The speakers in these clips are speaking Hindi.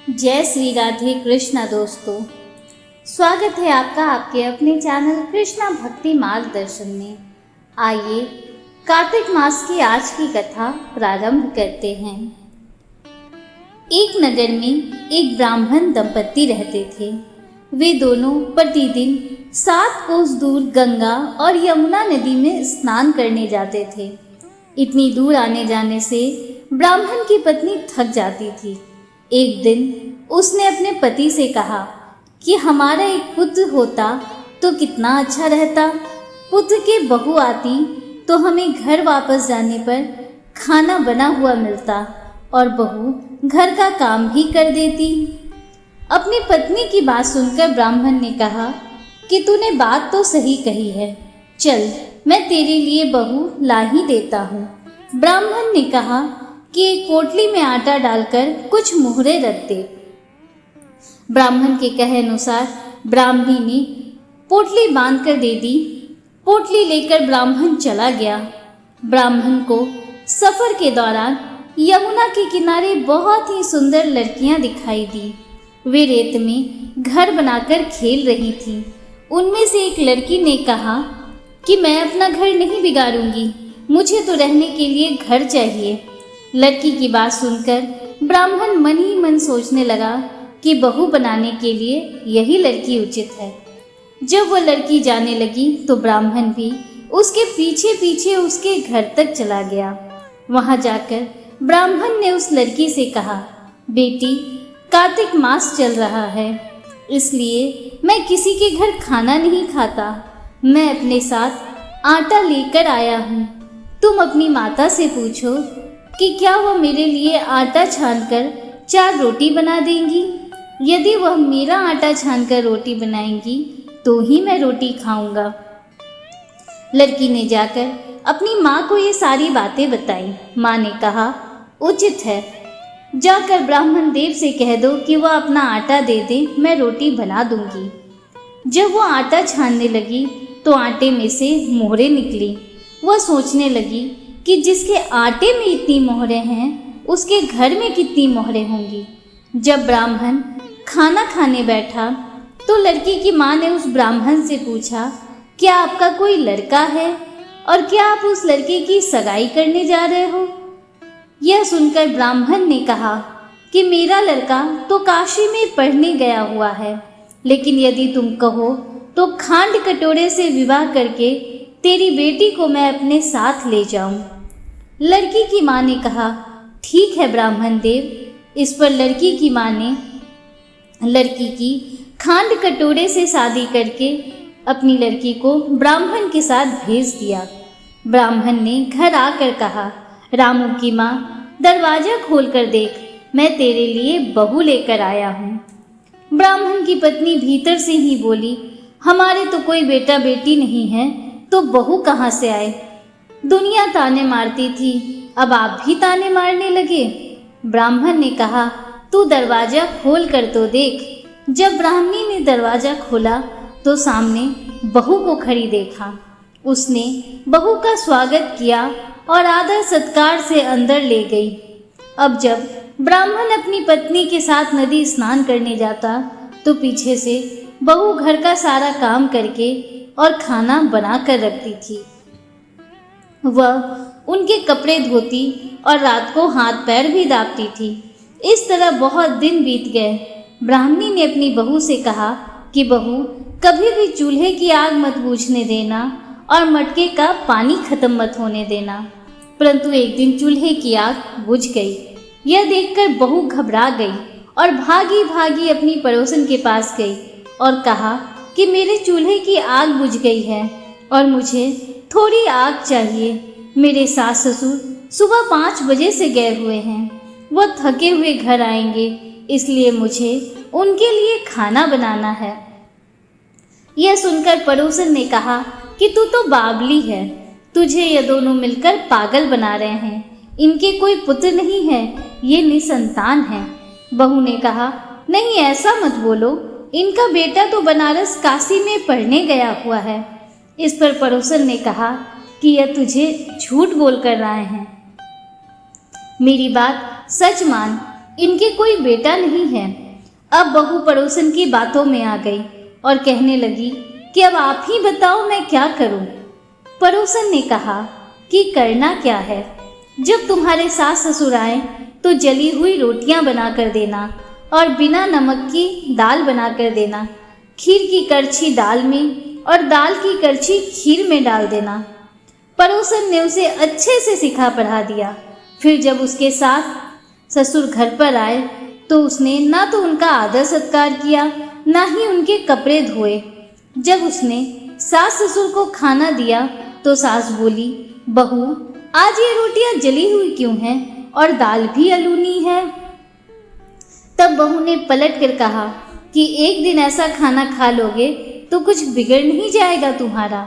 जय श्री राधे कृष्णा दोस्तों, स्वागत है आपका आपके अपने चैनल कृष्णा भक्ति मार्गदर्शन में। आइए कार्तिक मास की आज की कथा प्रारंभ करते हैं। एक नगर में एक ब्राह्मण दंपत्ति रहते थे। वे दोनों प्रतिदिन 7 कोस दूर गंगा और यमुना नदी में स्नान करने जाते थे। इतनी दूर आने जाने से ब्राह्मण की पत्नी थक जाती थी। एक दिन उसने अपने पति से कहा कि हमारा एक पुत्र होता तो कितना अच्छा रहता। पुत्र की बहू आती तो हमें घर वापस जाने पर खाना बना हुआ मिलता और बहू घर का काम भी कर देती। अपनी पत्नी की बात सुनकर ब्राह्मण ने कहा कि तूने बात तो सही कही है, चल मैं तेरे लिए बहू ला ही देता हूँ। ब्राह्मण ने कहा कि एक पोटली में आटा डालकर कुछ मोहरे रख दे। ब्राह्मण के कहे अनुसार ब्राह्मणी ने पोटली बांधकर दे दी। पोटली लेकर ब्राह्मण चला गया। ब्राह्मण को सफर के दौरान यमुना के किनारे बहुत ही सुंदर लड़कियां दिखाई दी। वे रेत में घर बनाकर खेल रही थीं। उनमें से एक लड़की ने कहा कि मैं अपना घर नहीं बिगाड़ूंगी, मुझे तो रहने के लिए घर चाहिए। लड़की की बात सुनकर ब्राह्मण मन ही मन सोचने लगा कि बहू बनाने के लिए यही लड़की उचित है। जब वह लड़की जाने लगी तो ब्राह्मण भी उसके पीछे पीछे उसके घर तक चला गया। वहां जाकर ब्राह्मण ने उस लड़की से कहा, बेटी, कार्तिक मास चल रहा है, इसलिए मैं किसी के घर खाना नहीं खाता। मैं अपने साथ आटा लेकर आया हूँ। तुम अपनी माता से पूछो कि क्या वह मेरे लिए आटा छानकर 4 रोटी बना देंगी। यदि वह मेरा आटा छानकर रोटी बनाएंगी तो ही मैं रोटी खाऊंगा। लड़की ने जाकर अपनी माँ को ये सारी बातें बताई। माँ ने कहा, उचित है, जाकर ब्राह्मण देव से कह दो कि वह अपना आटा दे दे, मैं रोटी बना दूंगी। जब वह आटा छानने लगी तो आटे में से मोहरें निकली। वह सोचने लगी कि जिसके आटे में इतनी मोहरें हैं उसके घर में कितनी मोहरें होंगी। जब ब्राह्मण खाना खाने बैठा तो लड़की की माँ ने उस ब्राह्मण से पूछा, क्या आपका कोई लड़का है और क्या आप उस लड़के की सगाई करने जा रहे हो। यह सुनकर ब्राह्मण ने कहा कि मेरा लड़का तो काशी में पढ़ने गया हुआ है, लेकिन यदि तुम कहो तो खांड कटोरे से विवाह करके तेरी बेटी को मैं अपने साथ ले जाऊं। लड़की की माँ ने कहा, ठीक है ब्राह्मण देव। इस पर लड़की की माँ ने लड़की की खांड कटोरे से शादी करके अपनी लड़की को ब्राह्मण के साथ भेज दिया। ब्राह्मण ने घर आकर कहा, रामू की माँ, दरवाजा खोलकर देख, मैं तेरे लिए बहू लेकर आया हूँ। ब्राह्मण की पत्नी भीतर से ही बोली, हमारे तो कोई बेटा बेटी नहीं है, तो बहू कहाँ से आए। दुनिया ताने मारती थी, अब आप भी ताने मारने लगे। ब्राह्मण ने कहा, तू दरवाजा खोल कर तो देख। जब ब्राह्मणी ने दरवाजा खोला तो सामने बहू को खड़ी देखा। उसने बहू का स्वागत किया और आदर सत्कार से अंदर ले गई। अब जब ब्राह्मण अपनी पत्नी के साथ नदी स्नान करने जाता तो पीछे से बहू घर का सारा काम करके और खाना बना कर रखती थी। वह उनके कपड़े धोती और रात को हाथ पैर भी दाबती थी। इस तरह बहुत दिन बीत गए। ब्राह्मणी ने अपनी बहू से कहा कि बहू, कभी भी चूल्हे की आग मत बुझने देना और मटके का पानी खत्म मत होने देना। परंतु एक दिन चूल्हे की आग बुझ गई। यह देखकर बहू घबरा गई और भागी भागी अपनी पड़ोसन के पास गई और कहा कि मेरे चूल्हे की आग बुझ गई है और मुझे थोड़ी आग चाहिए। मेरे सास ससुर सुबह 5 बजे से गए हुए हैं, वह थके हुए घर आएंगे, इसलिए मुझे उनके लिए खाना बनाना है। यह सुनकर पड़ोसन ने कहा कि तू तो बावली है, तुझे ये दोनों मिलकर पागल बना रहे हैं। इनके कोई पुत्र नहीं है, ये निसंतान है। बहू ने कहा, नहीं ऐसा मत बोलो, इनका बेटा तो बनारस काशी में पढ़ने गया हुआ है। इस पर पड़ोसन ने कहा कि यह तुझे झूठ बोल कर रहे हैं। मेरी बात सच मान, इनके कोई बेटा नहीं है। अब बहू पड़ोसन की बातों में आ गई और कहने लगी कि अब आप ही बताओ मैं क्या करूं। पड़ोसन ने कहा कि करना क्या है, जब तुम्हारे सास ससुर आए तो जली हुई रोटियां बना कर देना और बिना नमक की दाल बना कर देना, खीर की करछी दाल में और दाल की करछी खीर में डाल देना। पड़ोसन ने उसे अच्छे से सिखा पढ़ा दिया। फिर जब उसके सास ससुर घर पर आए तो उसने ना तो उनका आदर सत्कार किया, ना ही उनके कपड़े धोए। जब उसने सास ससुर को खाना दिया तो सास बोली, बहू आज ये रोटियां जली हुई क्यों हैं और दाल भी अलूनी है। तब बहू ने पलट कर कहा कि एक दिन ऐसा खाना खा लोगे तो कुछ बिगड़ नहीं जाएगा तुम्हारा।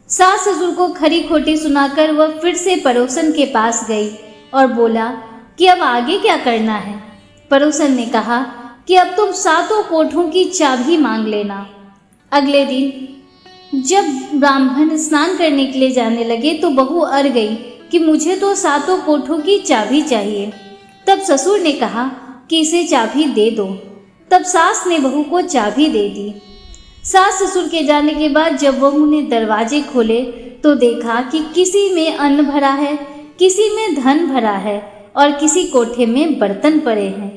सास ससुर को खरी खोटी सुनाकर वह फिर से पड़ोसन के पास गई और बोला कि अब आगे क्या करना है। पड़ोसन ने कहा कि अब तुम सातों कोठों की चाबी मांग लेना। अगले दिन जब ब्राह्मण स्नान करने के लिए जाने लगे तो बहू अड़ गई कि मुझे तो सातों कोठों की चाबी चाहिए। तब ससुर ने कहा कि इसे चाबी दे दो। तब सास ने बहू को चाबी दे दी। सास ससुर के जाने के बाद जब बहू ने दरवाजे खोले तो देखा कि किसी में अन्न भरा है, किसी में धन भरा है और किसी कोठे में बर्तन पड़े हैं।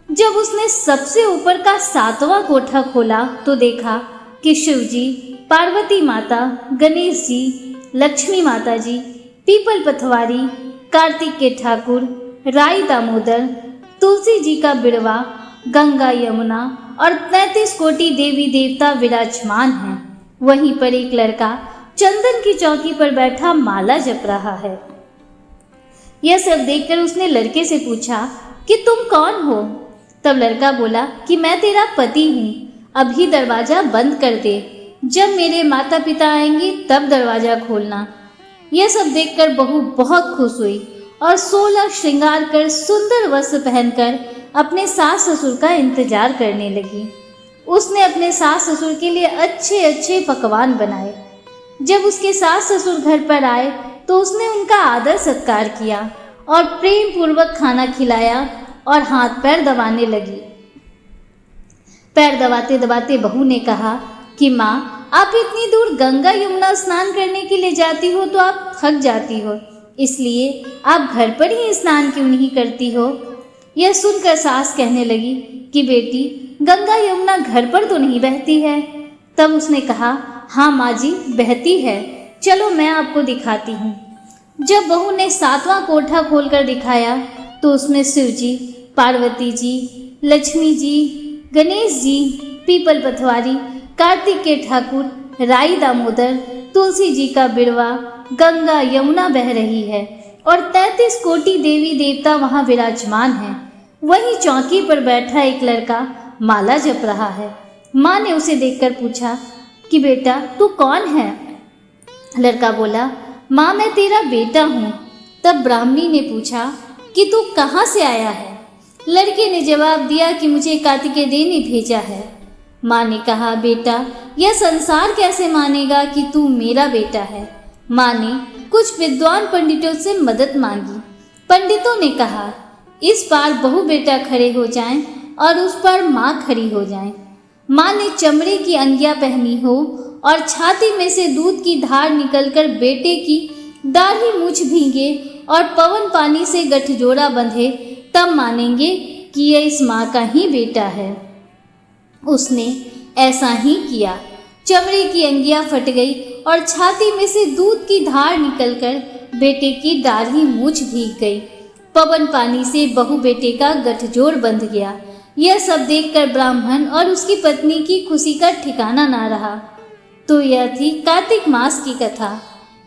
जब उसने सबसे ऊपर का 7वां कोठा खोला तो देखा कि शिव जी, पार्वती माता, गणेश जी, लक्ष्मी माता जी, पीपल पथवारी, कार्तिक के ठाकुर, राई दामोदर, तुलसी जी का बिड़वा, गंगा यमुना और 33 कोटि देवी देवता विराजमान हैं। वहीं पर एक लड़का चंदन की चौकी पर बैठा माला जप रहा है। यह सब देखकर उसने लड़के से पूछा कि तुम कौन हो। तब लड़का बोला कि मैं तेरा पति हूँ, अभी दरवाजा बंद कर दे, जब मेरे माता पिता आएंगे तब दरवाजा खोलना। यह सब देखकर बहू बहुत खुश हुई और 16 श्रृंगार कर सुंदर वस्त्र पहनकर अपने सास ससुर का इंतजार करने लगी। उसने अपने सास ससुर के लिए अच्छे अच्छे पकवान बनाए। जब उसके सास ससुर घर पर आए तो उसने उनका आदर सत्कार किया और प्रेम पूर्वक खाना खिलाया और हाथ पैर दबाने लगी। पैर दबाते दबाते बहू ने कहा कि माँ, आप इतनी दूर गंगा यमुना स्नान करने के लिए जाती हो तो आप थक जाती हो, इसलिए आप घर पर ही स्नान क्यों नहीं करती हो। यह सुनकर सास कहने लगी कि बेटी, गंगा यमुना घर पर तो नहीं बहती है। तब उसने कहा, हाँ माँ जी, बहती है, चलो मैं आपको दिखाती हूँ। जब बहू ने 7वां कोठा खोलकर दिखाया तो उसमें शिव जी, पार्वती जी, लक्ष्मी जी, गणेश जी, पीपल पथवारी, कार्तिक के ठाकुर, राई दामोदर, तुलसी जी का बिड़वा, गंगा यमुना बह रही है और 33 कोटि देवी देवता वहां विराजमान हैं। वहीं चौकी पर बैठा एक लड़का माला जप रहा है। माँ ने उसे देखकर पूछा कि बेटा तू कौन है। लड़का बोला, माँ मैं तेरा बेटा हूँ। तब ब्राह्मणी ने पूछा कि तू कहाँ से आया है। लड़के ने जवाब दिया कि मुझे कार्तिकेय ने भेजा है। माँ ने कहा, बेटा यह संसार कैसे मानेगा कि तू मेरा बेटा है। माँ ने कुछ विद्वान पंडितों से मदद मांगी। पंडितों ने कहा, इस बार बहू बेटा खड़े हो जाएं और उस पर माँ खड़ी हो जाए। माँ ने चमड़े की अंगिया पहनी हो और छाती में से दूध की धार निकलकर बेटे की दाढ़ी मूछ भीगे और पवन पानी से गठजोड़ा बंधे, तब मानेंगे कि यह इस माँ का ही बेटा है। उसने ऐसा ही किया। चमड़े की अंगिया फट गई और छाती में से दूध की धार निकलकर बेटे की दाढ़ी मूछ भीग गई। पवन पानी से बहू बेटे का गठजोड़ बंध गया। यह सब देखकर ब्राह्मण और उसकी पत्नी की खुशी का ठिकाना ना रहा। तो यह थी कार्तिक मास की कथा।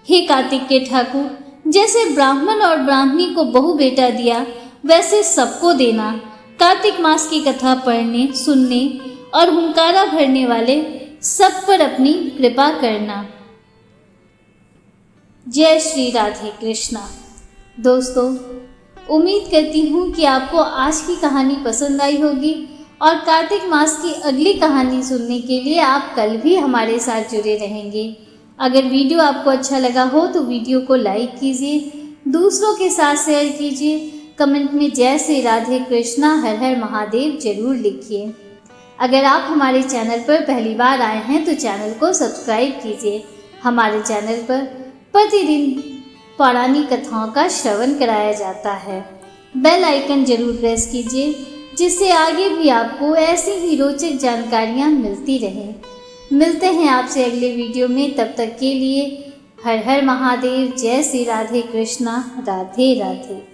हे कार्तिक के ठाकुर, जैसे ब्राह्मण और ब्राह्मणी को बहू बेटा दिया वैसे सबको देना। कार्तिक मास की कथा पढ़ने, सुनने और हुंकारा भरने वाले सब पर अपनी कृपा करना। जय श्री राधे कृष्णा। दोस्तों, उम्मीद करती हूँ कि आपको आज की कहानी पसंद आई होगी और कार्तिक मास की अगली कहानी सुनने के लिए आप कल भी हमारे साथ जुड़े रहेंगे। अगर वीडियो आपको अच्छा लगा हो तो वीडियो को लाइक कीजिए, दूसरों के साथ शेयर कीजिए, कमेंट में जय श्री राधे कृष्णा हर हर महादेव जरूर लिखिए। अगर आप हमारे चैनल पर पहली बार आए हैं तो चैनल को सब्सक्राइब कीजिए। हमारे चैनल पर प्रतिदिन पौराणिक कथाओं का श्रवण कराया जाता है। बेल आइकन जरूर प्रेस कीजिए जिससे आगे भी आपको ऐसी ही रोचक जानकारियाँ मिलती रहें। मिलते हैं आपसे अगले वीडियो में, तब तक के लिए हर हर महादेव, जय श्री राधे कृष्णा, राधे राधे।